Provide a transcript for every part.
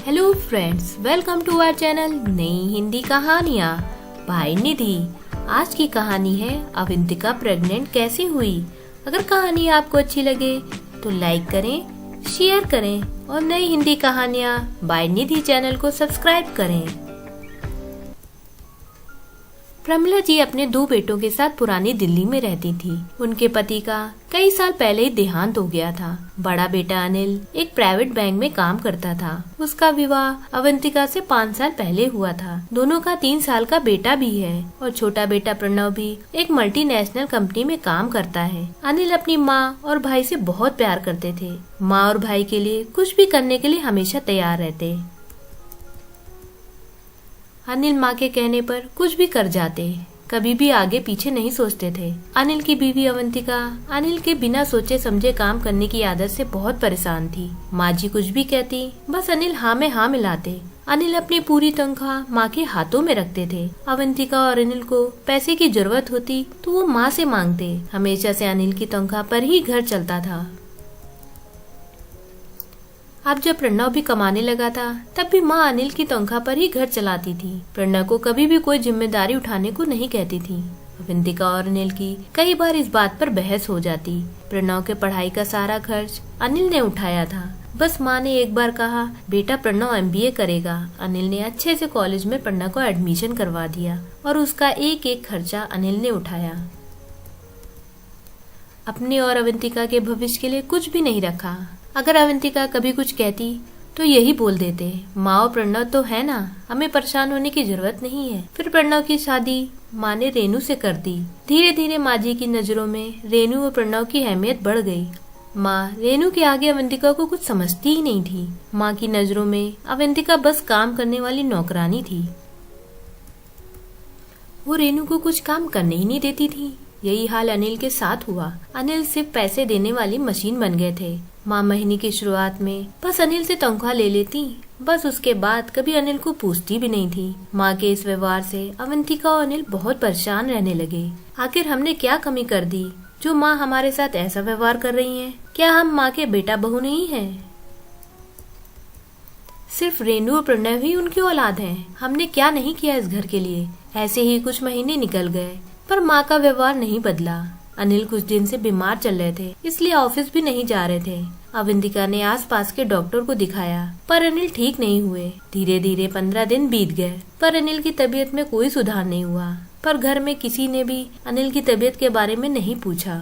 Hello friends, welcome to our channel नई हिंदी कहानियाँ bye निधि। आज की कहानी है अवंतिका प्रेग्नेंट कैसे हुई। अगर कहानी आपको अच्छी लगे तो लाइक करें, शेयर करें और नई हिंदी कहानियाँ बाय निधि चैनल को सब्सक्राइब करें। प्रमिला जी अपने 2 बेटों के साथ पुरानी दिल्ली में रहती थी। उनके पति का कई साल पहले ही देहांत हो गया था। बड़ा बेटा अनिल एक प्राइवेट बैंक में काम करता था। उसका विवाह अवंतिका से 5 साल पहले हुआ था। दोनों का 3 साल का बेटा भी है और छोटा बेटा प्रणव भी एक मल्टीनेशनल कंपनी में काम करता है। अनिल अपनी माँ और भाई से बहुत प्यार करते थे। माँ और भाई के लिए कुछ भी करने के लिए हमेशा तैयार रहते। अनिल माँ के कहने पर कुछ भी कर जाते, कभी भी आगे पीछे नहीं सोचते थे। अनिल की बीवी अवंतिका अनिल के बिना सोचे समझे काम करने की आदत से बहुत परेशान थी। माँ जी कुछ भी कहती, बस अनिल हाँ में हाँ मिलाते। अनिल अपनी पूरी तनख्वाह माँ के हाथों में रखते थे। अवंतिका और अनिल को पैसे की जरूरत होती तो वो माँ से मांगते। हमेशा से अनिल की तनख्वाह पर ही घर चलता था। अब जब प्रणव भी कमाने लगा था तब भी माँ अनिल की तनख्वाह पर ही घर चलाती थी। प्रणव को कभी भी कोई जिम्मेदारी उठाने को नहीं कहती थी। अवंतिका और अनिल की कई बार इस बात पर बहस हो जाती। प्रणव के पढ़ाई का सारा खर्च अनिल ने उठाया था। बस माँ ने एक बार कहा, बेटा प्रणव MBA करेगा। अनिल ने अच्छे से कॉलेज में प्रणव को एडमिशन करवा दिया और उसका एक एक खर्चा अनिल ने उठाया। अपने और अवंतिका के भविष्य के लिए कुछ भी नहीं रखा। अगर अवंतिका कभी कुछ कहती तो यही बोल देते, माँ और प्रणव तो है ना, हमें परेशान होने की जरूरत नहीं है। फिर प्रणव की शादी माँ ने रेनू से कर दी। धीरे धीरे माँ जी की नजरों में रेनू और प्रणव की अहमियत बढ़ गई। माँ रेनू के आगे अवंतिका को कुछ समझती ही नहीं थी। माँ की नजरों में अवंतिका बस काम करने वाली नौकरानी थी। वो रेनू को कुछ काम करने ही नहीं देती थी। यही हाल अनिल के साथ हुआ। अनिल सिर्फ पैसे देने वाली मशीन बन गए थे। माँ महीने की शुरुआत में बस अनिल से तनख्वाह ले लेती, बस उसके बाद कभी अनिल को पूछती भी नहीं थी। माँ के इस व्यवहार से अवंतिका और अनिल बहुत परेशान रहने लगे। आखिर हमने क्या कमी कर दी जो माँ हमारे साथ ऐसा व्यवहार कर रही है? क्या हम माँ के बेटा बहू नहीं है? सिर्फ रेनू और प्रणव ही उनकी औलाद हैं। हमने क्या नहीं किया इस घर के लिए? ऐसे ही कुछ महीने निकल गए पर माँ का व्यवहार नहीं बदला। अनिल कुछ दिन से बीमार चल रहे थे, इसलिए ऑफिस भी नहीं जा रहे थे। अवंतिका ने आसपास के डॉक्टर को दिखाया पर अनिल ठीक नहीं हुए। धीरे धीरे 15 दिन बीत गए पर अनिल की तबीयत में कोई सुधार नहीं हुआ। पर घर में किसी ने भी अनिल की तबीयत के बारे में नहीं पूछा।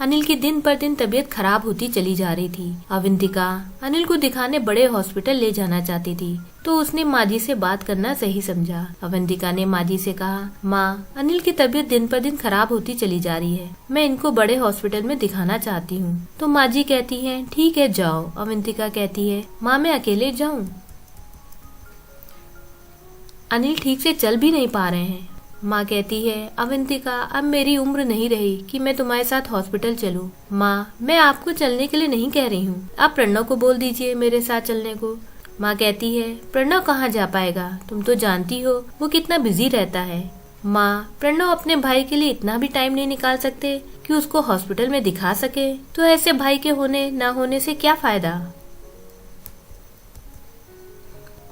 अनिल की दिन पर दिन तबीयत खराब होती चली जा रही थी। अवंतिका अनिल को दिखाने बड़े हॉस्पिटल ले जाना चाहती थी तो उसने माँ जी से बात करना सही समझा। अवंतिका ने माँ जी से कहा, माँ अनिल की तबीयत दिन पर दिन खराब होती चली जा रही है, मैं इनको बड़े हॉस्पिटल में दिखाना चाहती हूँ। तो माँ जी कहती है, ठीक है जाओ। अवंतिका कहती है, माँ मैं अकेले जाऊँ? अनिल ठीक से चल भी नहीं पा रहे हैं। माँ कहती है, अवंतिका अब मेरी उम्र नहीं रही कि मैं तुम्हारे साथ हॉस्पिटल चलूं। माँ मैं आपको चलने के लिए नहीं कह रही हूँ, आप प्रणव को बोल दीजिए मेरे साथ चलने को। माँ कहती है, प्रणव कहाँ जा पाएगा, तुम तो जानती हो वो कितना बिजी रहता है। माँ प्रणव अपने भाई के लिए इतना भी टाइम नहीं निकाल सकते कि उसको हॉस्पिटल में दिखा सके, तो ऐसे भाई के होने न होने से क्या फायदा।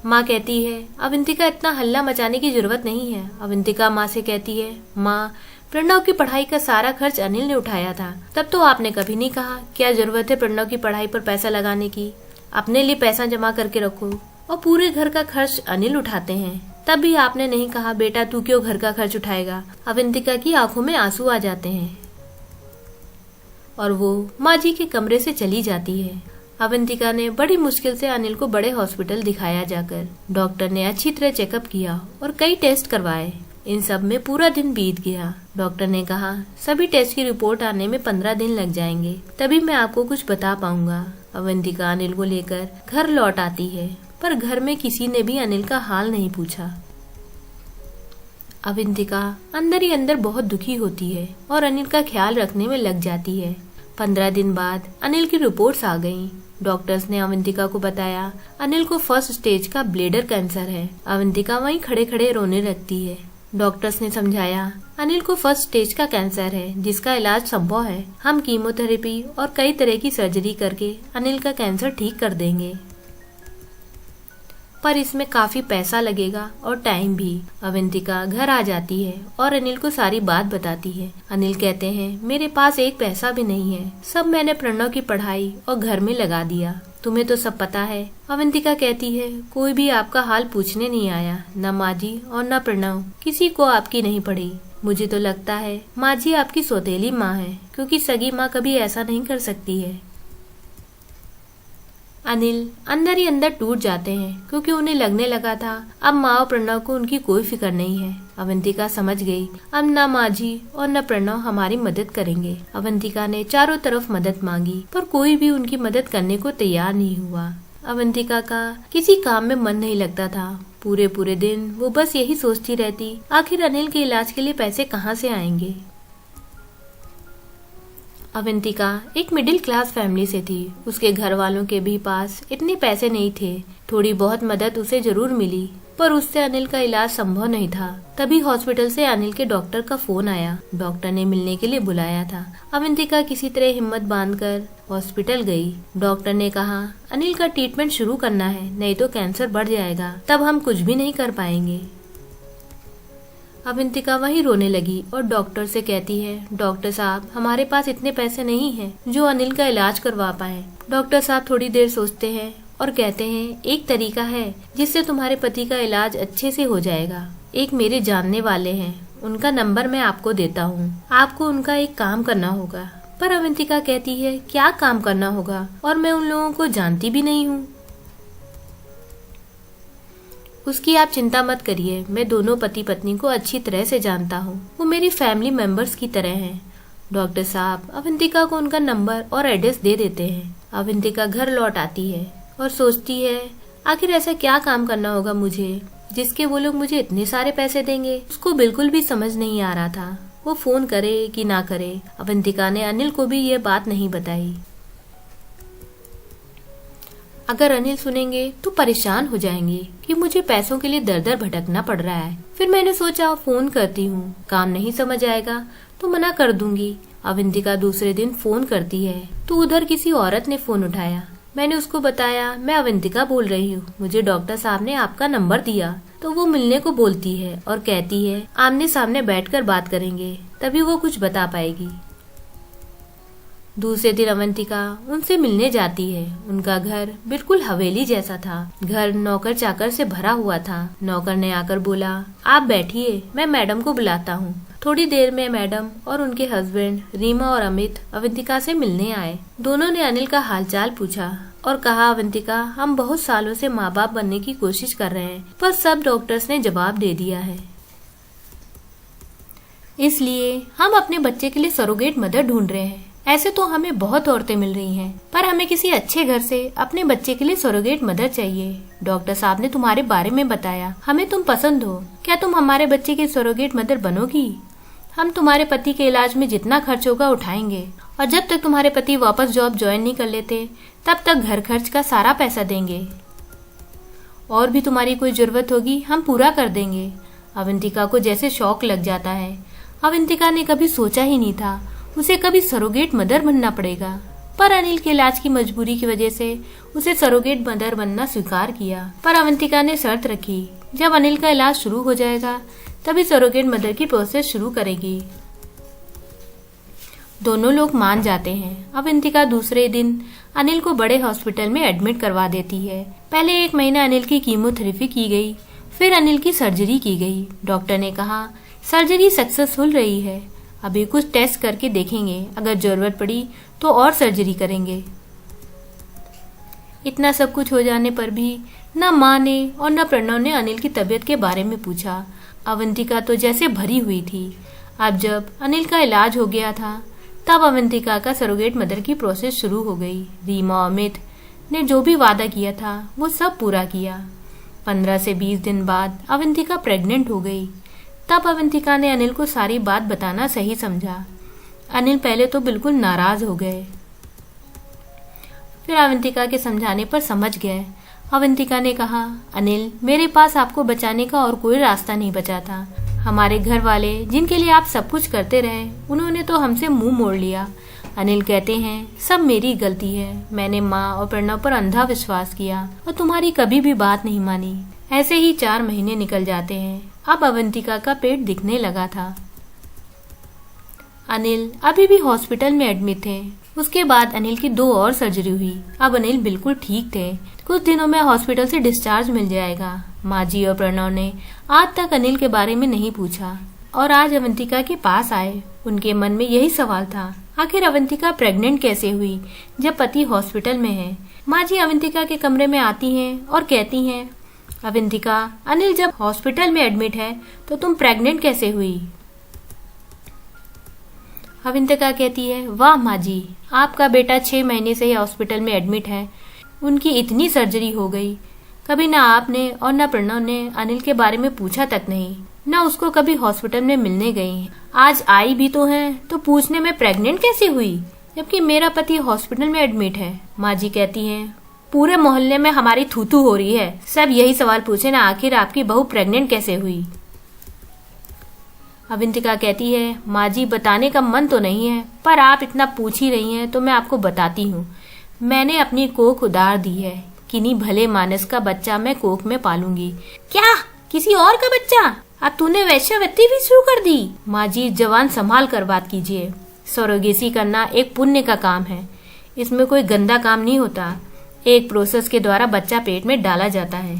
माँ कहती है, अवंतिका इतना हल्ला मचाने की जरूरत नहीं है। अवंतिका माँ से कहती है, माँ प्रणव की पढ़ाई का सारा खर्च अनिल ने उठाया था, तब तो आपने कभी नहीं कहा क्या जरूरत है प्रणव की पढ़ाई पर पैसा लगाने की। अपने लिए पैसा जमा करके रखो और पूरे घर का खर्च अनिल उठाते हैं। तब भी आपने नहीं कहा बेटा तू क्यों घर का खर्च उठाएगा। अवंतिका की आंखों में आंसू आ जाते हैं और वो माँ जी के कमरे से चली जाती है। अवंतिका ने बड़ी मुश्किल से अनिल को बड़े हॉस्पिटल दिखाया जाकर। डॉक्टर ने अच्छी तरह चेकअप किया और कई टेस्ट करवाए। इन सब में पूरा दिन बीत गया। डॉक्टर ने कहा, सभी टेस्ट की रिपोर्ट आने में 15 दिन लग जाएंगे, तभी मैं आपको कुछ बता पाऊंगा। अवंतिका अनिल को लेकर घर लौट आती है पर घर में किसी ने भी अनिल का हाल नहीं पूछा। अवंतिका अंदर ही अंदर बहुत दुखी होती है और अनिल का ख्याल रखने में लग जाती है। 15 दिन बाद अनिल की रिपोर्ट्स आ गयी। डॉक्टर्स ने अवंतिका को बताया अनिल को 1st स्टेज का ब्लैडर कैंसर है। अवंतिका वहीं खड़े खड़े रोने लगती है। डॉक्टर्स ने समझाया, अनिल को फर्स्ट स्टेज का कैंसर है जिसका इलाज संभव है। हम कीमोथेरेपी और कई तरह की सर्जरी करके अनिल का कैंसर ठीक कर देंगे, पर इसमें काफी पैसा लगेगा और टाइम भी। अवंतिका घर आ जाती है और अनिल को सारी बात बताती है। अनिल कहते हैं, मेरे पास एक पैसा भी नहीं है, सब मैंने प्रणव की पढ़ाई और घर में लगा दिया। तुम्हें तो सब पता है। अवंतिका कहती है, कोई भी आपका हाल पूछने नहीं आया, न माँ जी और न प्रणव, किसी को आपकी नहीं पड़ी। मुझे तो लगता है माँ जी आपकी सौतेली माँ है, क्योंकि सगी माँ कभी ऐसा नहीं कर सकती है। अनिल अंदर ही अंदर टूट जाते हैं, क्योंकि उन्हें लगने लगा था अब माँ और प्रणव को उनकी कोई फिक्र नहीं है। अवंतिका समझ गई, अब न माँ जी और न प्रणव हमारी मदद करेंगे। अवंतिका ने चारों तरफ मदद मांगी, पर कोई भी उनकी मदद करने को तैयार नहीं हुआ। अवंतिका का किसी काम में मन नहीं लगता था। पूरे पूरे दिन वो बस यही सोचती रहती, आखिर अनिल के इलाज के लिए पैसे कहाँ से आएंगे। अवंतिका एक मिडिल क्लास फैमिली से थी। उसके घर वालों के भी पास इतने पैसे नहीं थे। थोड़ी बहुत मदद उसे जरूर मिली, पर उससे अनिल का इलाज संभव नहीं था। तभी हॉस्पिटल से अनिल के डॉक्टर का फोन आया। डॉक्टर ने मिलने के लिए बुलाया था। अवंतिका किसी तरह हिम्मत बांधकर हॉस्पिटल गई। डॉक्टर ने कहा, अनिल का ट्रीटमेंट शुरू करना है, नहीं तो कैंसर बढ़ जाएगा, तब हम कुछ भी नहीं कर पाएंगे। अवंतिका वहीं रोने लगी और डॉक्टर से कहती है, डॉक्टर साहब हमारे पास इतने पैसे नहीं हैं जो अनिल का इलाज करवा पाए। डॉक्टर साहब थोड़ी देर सोचते हैं और कहते हैं, एक तरीका है जिससे तुम्हारे पति का इलाज अच्छे से हो जाएगा। एक मेरे जानने वाले हैं, उनका नंबर मैं आपको देता हूँ। आपको उनका एक काम करना होगा। पर अवंतिका कहती है, क्या काम करना होगा, और मैं उन लोगों को जानती भी नहीं हूँ। उसकी आप चिंता मत करिए, मैं दोनों पति पत्नी को अच्छी तरह से जानता हूँ, वो मेरी फैमिली मेंबर्स की तरह हैं। डॉक्टर साहब अवंतिका को उनका नंबर और एड्रेस दे देते हैं। अवंतिका घर लौट आती है और सोचती है, आखिर ऐसा क्या काम करना होगा मुझे जिसके वो लोग मुझे इतने सारे पैसे देंगे। उसको बिल्कुल भी समझ नहीं आ रहा था, वो फोन करे कि ना करे। अवंतिका ने अनिल को भी ये बात नहीं बताई। अगर अनिल सुनेंगे तो परेशान हो जाएंगे कि मुझे पैसों के लिए दर दर भटकना पड़ रहा है। फिर मैंने सोचा फोन करती हूँ, काम नहीं समझ आएगा तो मना कर दूंगी। अवंतिका दूसरे दिन फोन करती है तो उधर किसी औरत ने फोन उठाया। मैंने उसको बताया, मैं अवंतिका बोल रही हूँ, मुझे डॉक्टर साहब ने आपका नंबर दिया। तो वो मिलने को बोलती है और कहती है, आमने सामने बैठकर बात करेंगे, तभी वो कुछ बता पाएगी। दूसरे दिन अवंतिका उनसे मिलने जाती है। उनका घर बिल्कुल हवेली जैसा था। घर नौकर चाकर से भरा हुआ था। नौकर ने आकर बोला, आप बैठिए, मैं मैडम को बुलाता हूँ। थोड़ी देर में मैडम और उनके हस्बैंड रीमा और अमित अवंतिका से मिलने आए। दोनों ने अनिल का हालचाल पूछा और कहा, अवंतिका हम बहुत सालों से माँ बाप बनने की कोशिश कर रहे हैं, पर सब डॉक्टर्स ने जवाब दे दिया है, इसलिए हम अपने बच्चे के लिए सरोगेट मदर ढूंढ रहे हैं। ऐसे तो हमें बहुत औरतें मिल रही हैं, पर हमें किसी अच्छे घर से अपने बच्चे के लिए सरोगेट मदर चाहिए। डॉक्टर साहब ने तुम्हारे बारे में बताया, हमें तुम पसंद हो, क्या तुम हमारे बच्चे की सरोगेट मदर बनोगी? हम तुम्हारे पति के इलाज में जितना खर्च होगा उठाएंगे, और जब तक तुम्हारे पति वापस जॉब ज्वाइन नहीं कर लेते तब तक घर खर्च का सारा पैसा देंगे, और भी तुम्हारी कोई जरूरत होगी हम पूरा कर देंगे। अवंतिका को जैसे शौक लग जाता है। अवंतिका ने कभी सोचा ही नहीं था उसे कभी सरोगेट मदर बनना पड़ेगा, पर अनिल के इलाज की मजबूरी की वजह से उसे सरोगेट मदर बनना स्वीकार किया। पर अवंतिका ने शर्त रखी, जब अनिल का इलाज शुरू हो जाएगा तभी सरोगेट मदर की प्रोसेस शुरू करेगी। दोनों लोग मान जाते हैं। अवंतिका दूसरे दिन अनिल को बड़े हॉस्पिटल में एडमिट करवा देती है। पहले 1 महीना अनिल की कीमोथेरेपी की गई, फिर अनिल की सर्जरी की गई। डॉक्टर ने कहा, सर्जरी सक्सेसफुल रही है, अभी कुछ टेस्ट करके देखेंगे, अगर जरूरत पड़ी तो और सर्जरी करेंगे। इतना सब कुछ हो जाने पर भी न माँ ने और न प्रणव ने अनिल की तबीयत के बारे में पूछा। अवंतिका तो जैसे भरी हुई थी। अब जब अनिल का इलाज हो गया था तब अवंतिका का सरोगेट मदर की प्रोसेस शुरू हो गई। रीमा और अमित ने जो भी वादा किया था वो सब पूरा किया। 15 से 20 दिन बाद अवंतिका प्रेग्नेंट हो गई। तब अवंतिका ने अनिल को सारी बात बताना सही समझा। अनिल पहले तो बिल्कुल नाराज हो गए, फिर अवंतिका के समझाने पर समझ गए। अवंतिका ने कहा, अनिल मेरे पास आपको बचाने का और कोई रास्ता नहीं बचा था। हमारे घर वाले जिनके लिए आप सब कुछ करते रहे, उन्होंने तो हमसे मुंह मोड़ लिया। अनिल कहते हैं, सब मेरी गलती है। मैंने माँ और प्रणव पर अंधा विश्वास किया और तुम्हारी कभी भी बात नहीं मानी। ऐसे ही 4 महीने निकल जाते हैं। अब अवंतिका का पेट दिखने लगा था। अनिल अभी भी हॉस्पिटल में एडमिट थे। उसके बाद अनिल की 2 और सर्जरी हुई। अब अनिल बिल्कुल ठीक थे। कुछ दिनों में हॉस्पिटल से डिस्चार्ज मिल जाएगा। माँ जी और प्रणव ने आज तक अनिल के बारे में नहीं पूछा और आज अवंतिका के पास आए। उनके मन में यही सवाल था, आखिर अवंतिका प्रेग्नेंट कैसे हुई जब पति हॉस्पिटल में है। माँ जी अवंतिका के कमरे में आती हैं और कहती हैं, अवंतिका, अनिल जब हॉस्पिटल में एडमिट है तो तुम प्रेग्नेंट कैसे हुई? अवंतिका कहती है, वाह माँ जी, आपका बेटा 6 महीने से ही हॉस्पिटल में एडमिट है। उनकी इतनी सर्जरी हो गई, कभी ना आपने और ना प्रणव ने अनिल के बारे में पूछा तक नहीं, ना उसको कभी हॉस्पिटल में मिलने गई। आज आई भी तो हैं तो पूछने में प्रेग्नेंट कैसे हुई, जबकि मेरा पति हॉस्पिटल में एडमिट है। माँ जी कहती हैं, पूरे मोहल्ले में हमारी थूथू हो रही है, सब यही सवाल पूछे ना, आखिर आपकी बहू प्रेग्नेंट कैसे हुई। अवंतिका कहती है, माँ जी बताने का मन तो नहीं है, पर आप इतना पूछ ही रही हैं तो मैं आपको बताती हूँ। मैंने अपनी कोख उधार दी है। किन्हीं भले मानस का बच्चा मैं कोख में पालूंगी। क्या, किसी और का बच्चा? अब तूने वैश्यावृत्ति भी शुरू कर दी? माँ जी जवान संभाल कर बात कीजिए। सरोगेसी करना एक पुण्य का काम है, इसमें कोई गंदा काम नहीं होता। एक प्रोसेस के द्वारा बच्चा पेट में डाला जाता है।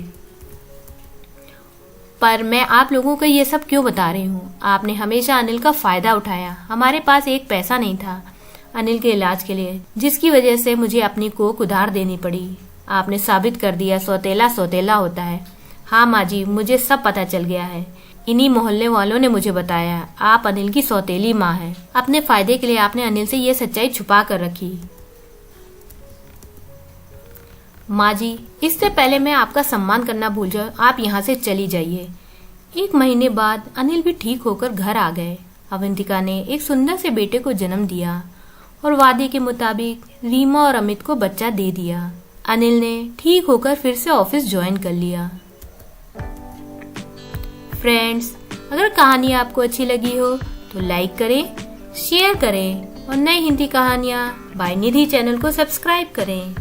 पर मैं आप लोगों को ये सब क्यों बता रही हूँ? आपने हमेशा अनिल का फायदा उठाया। हमारे पास एक पैसा नहीं था अनिल के इलाज के लिए, जिसकी वजह से मुझे अपनी कोख उधार देनी पड़ी। आपने साबित कर दिया सौतेला सौतेला होता है। हाँ माँ जी, मुझे सब पता चल गया है। इन्हीं मोहल्ले वालों ने मुझे बताया आप अनिल की सौतेली माँ हैं। अपने फायदे के लिए आपने अनिल से ये सच्चाई छुपा कर रखी। माँ जी, इससे पहले मैं आपका सम्मान करना भूल जाऊं, आप यहाँ से चली जाइए। 1 महीने बाद अनिल भी ठीक होकर घर आ गए। अवंतिका ने एक सुंदर से बेटे को जन्म दिया और वादे के मुताबिक रीमा और अमित को बच्चा दे दिया। अनिल ने ठीक होकर फिर से ऑफिस ज्वाइन कर लिया। फ्रेंड्स, अगर कहानी आपको अच्छी लगी हो तो लाइक करें, शेयर करें और नई हिंदी कहानियाँ बाय निधि चैनल को सब्सक्राइब करें।